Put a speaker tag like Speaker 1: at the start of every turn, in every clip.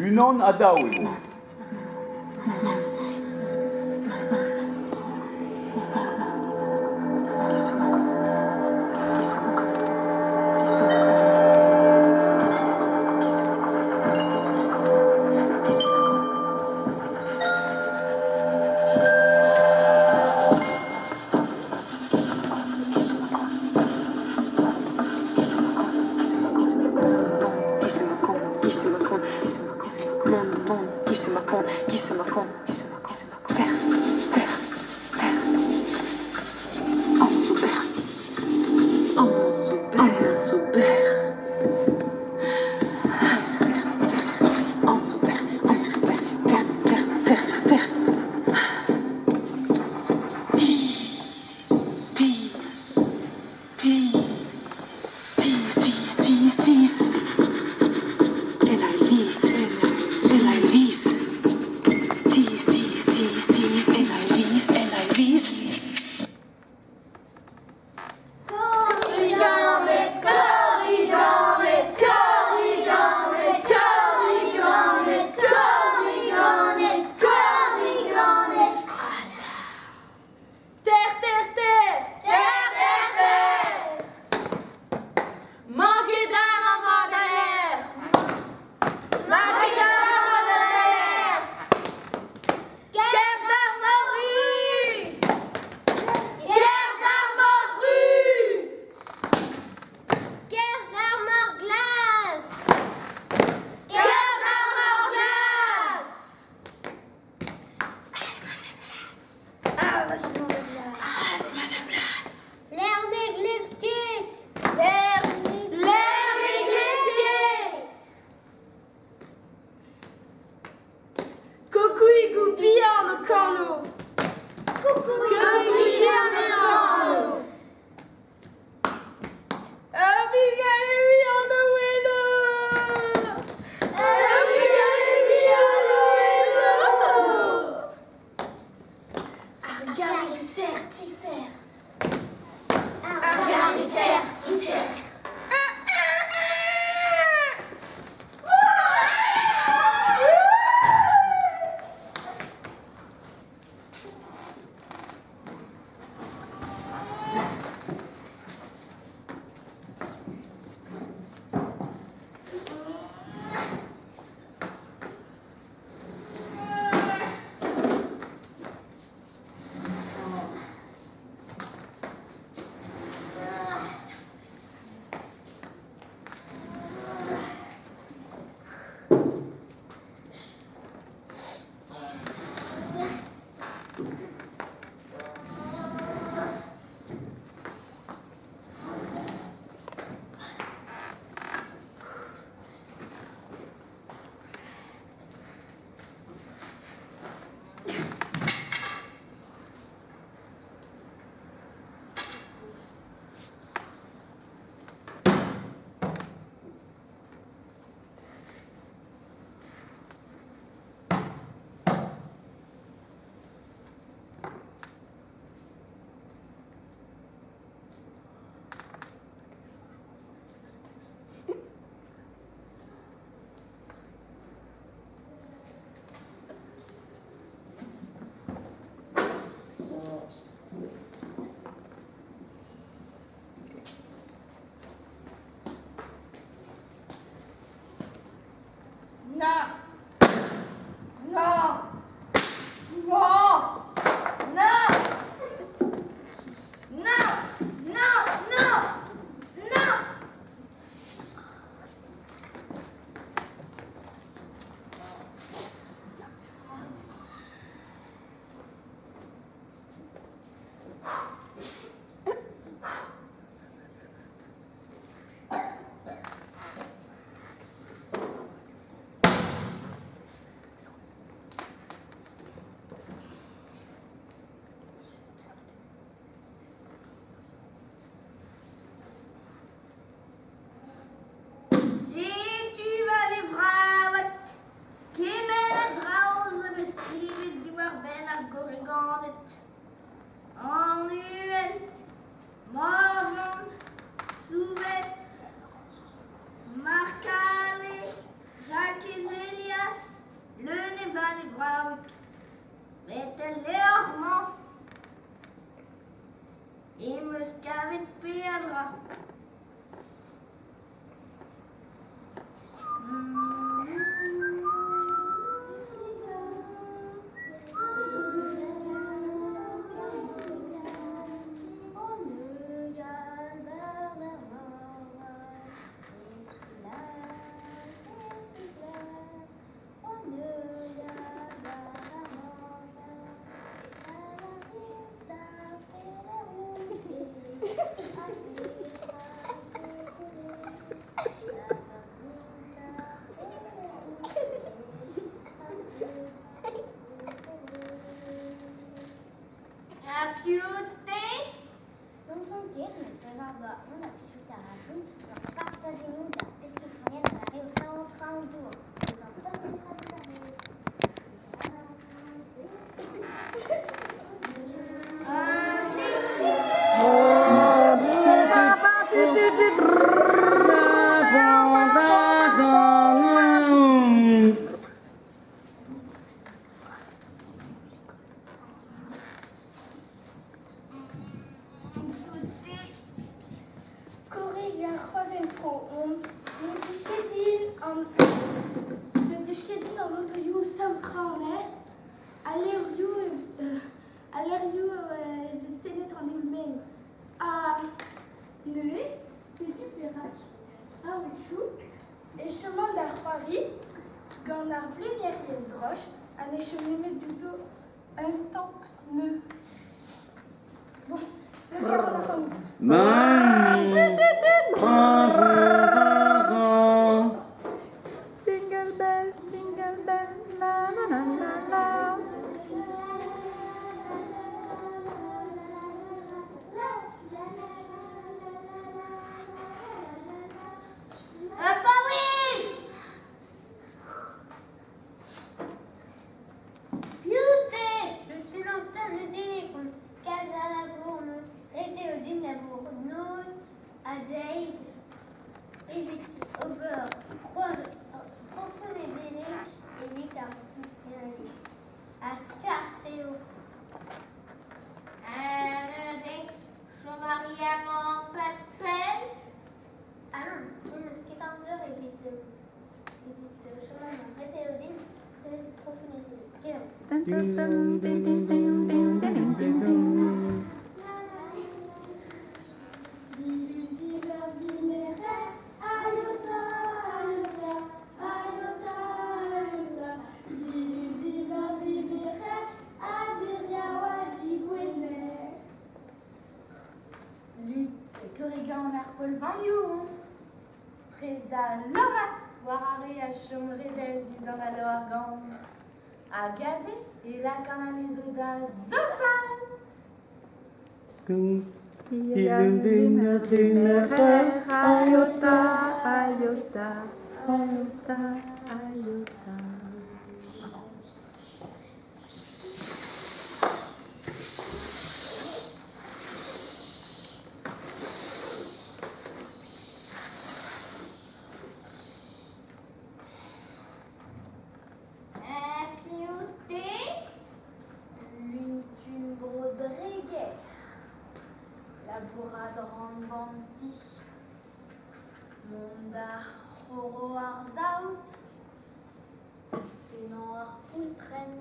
Speaker 1: Unan adaoui. avec perdre.
Speaker 2: Non sentiero, però una piaciuta a tu, la pasta di nuda, pesche funiera la rio sao traudo,
Speaker 3: et chemin d'Arpari, quand ar plénière et broche, un échemin du dos, un temps nœud. Bon, laisse la famille.
Speaker 4: Jingle bells, la la la la la.
Speaker 3: Dans la loargan à gazé et la canaliso da zosal.
Speaker 4: Ayota, ayota, ayota, ayota.
Speaker 3: Monda horo arzaut, tenor ar fultren.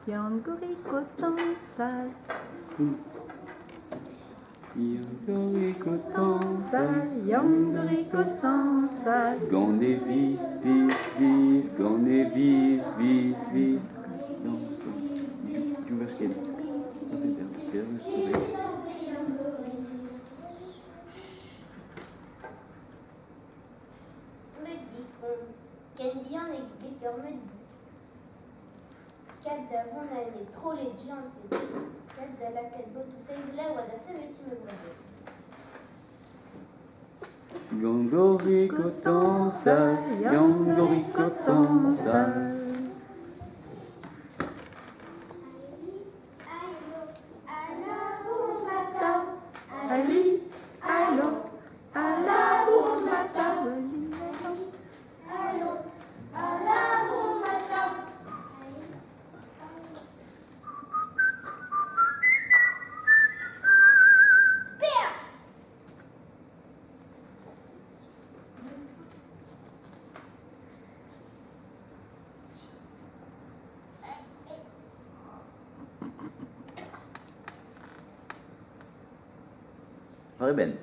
Speaker 4: Yangoricoton sale.
Speaker 5: Yangoricoton sale,
Speaker 4: Yangoricoton sale.
Speaker 5: Gant et vis, vis, vis, gant et vis, vis, vis. Non, tu vas schier.
Speaker 2: Me dit qu'en bien les guesseurs me dit. Kad d'avant n'a été trop les gens, kad de la kad botu seize là ou à la semeti me voyait.
Speaker 5: Yangoricoton sale, Yangoricoton sale.
Speaker 4: Ali, allo,
Speaker 5: Reben.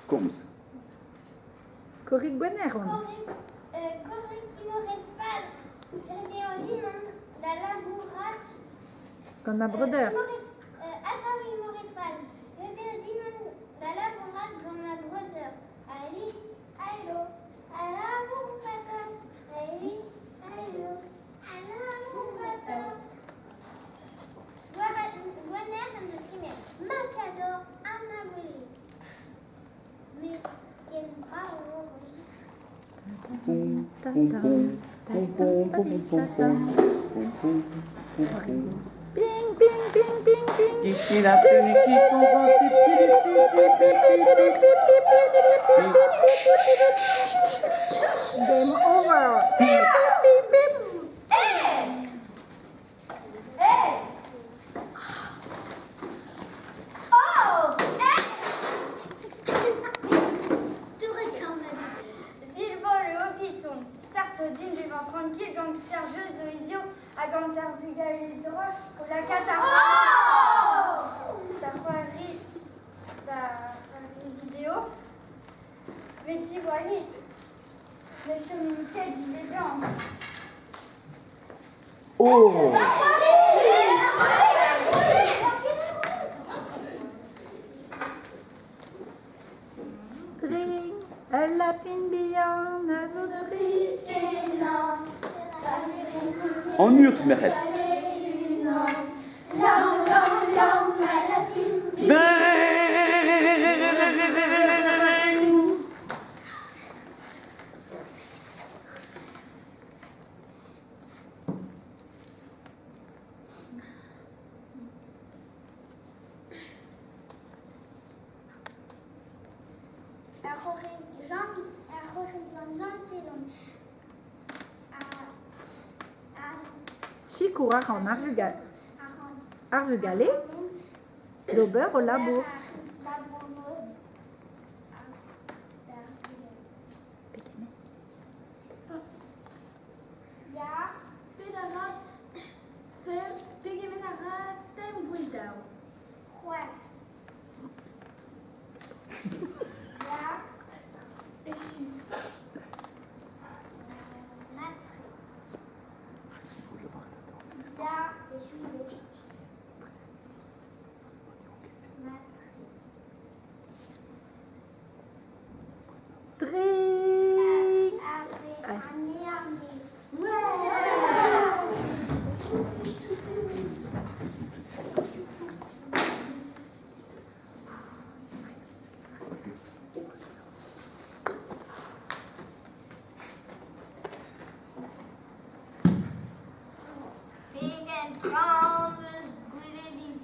Speaker 5: Koms.
Speaker 4: Corrie Gweneron.
Speaker 2: Corrie Timorespal. Gedeodimon. Dalabouras.
Speaker 4: Comme ma brother.
Speaker 2: Atawi Morespal. Gedeodimon. Dalabouras comme ma brother. Ali. Ailo. Alabourata. Ali. Ailo. Alabourata. Gwener and the skimmer. Macador. Anagoli. Mais quel bravo.
Speaker 5: Pum, pum, pum. Pum, pum, pum, pum, pum, pum. Pum, pum, pum, pum.
Speaker 4: Ping, ping, ping, ping, ping.
Speaker 5: Kishina Tuni qui combat.
Speaker 4: Game over.
Speaker 3: Hey!
Speaker 2: Oh!
Speaker 1: Bilbo le Hobbiton, start din vivant tranquille, gangster jeu zoizio, à gantar vigali droche, ou la catarphe. Ta vidéo, Betty Wallit, les cheminiquets disait blanc.
Speaker 5: Oh!
Speaker 4: Ring. Elle a pindian. Azotri.
Speaker 5: En urs, Meret.
Speaker 4: Chikura en arjugalé. Dober au labour. Drink.
Speaker 1: Big and trousers, good these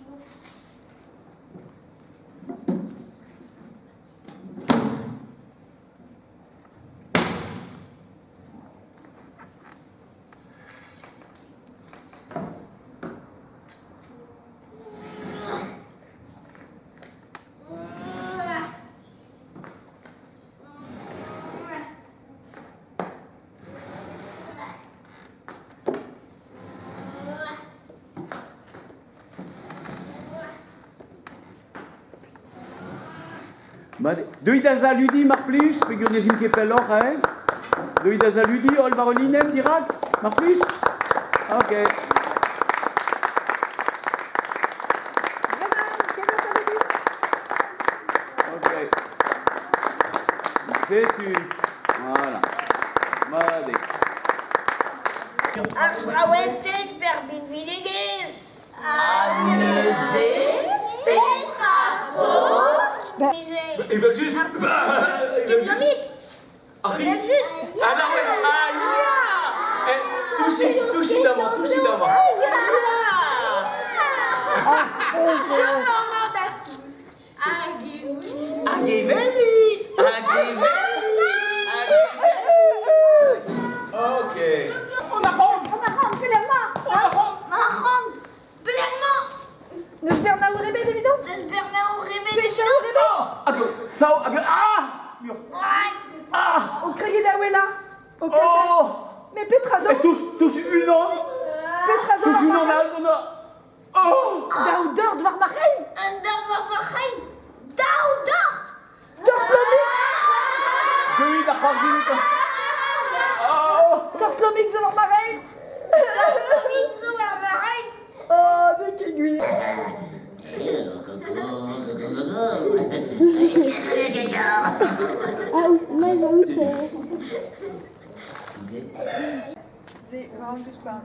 Speaker 5: Doe das Ludi, mach plus, wir gehen im Kepeloch, hein? Doe das Ludi, ol Barolinen, direkt, mach plus? Ok. Ok. C'est une. Voilà. Voilà.
Speaker 1: Arbrauentes per Bilviligues.
Speaker 3: Amusé,
Speaker 6: Ils veulent juste.
Speaker 1: Schizomique.
Speaker 6: Ah non, ouais. Touchez d'avant, touchez d'avant. Ok.
Speaker 4: Nous Bernard
Speaker 5: Sao,
Speaker 4: On criait d'Awela. Au cas Mais Petrazo.
Speaker 5: touche une en.
Speaker 4: Petrazo.
Speaker 5: Touche une en, oh!
Speaker 4: Dau dort war maar heen.
Speaker 1: En daar was er geen dauw dort.
Speaker 4: Torslomik.
Speaker 5: Oui, la fragilité. Oh!
Speaker 4: Torslomik ze war maar heen.
Speaker 1: Niet zo erg.
Speaker 4: Oh, de aiguille. Ze waren dus kwaad.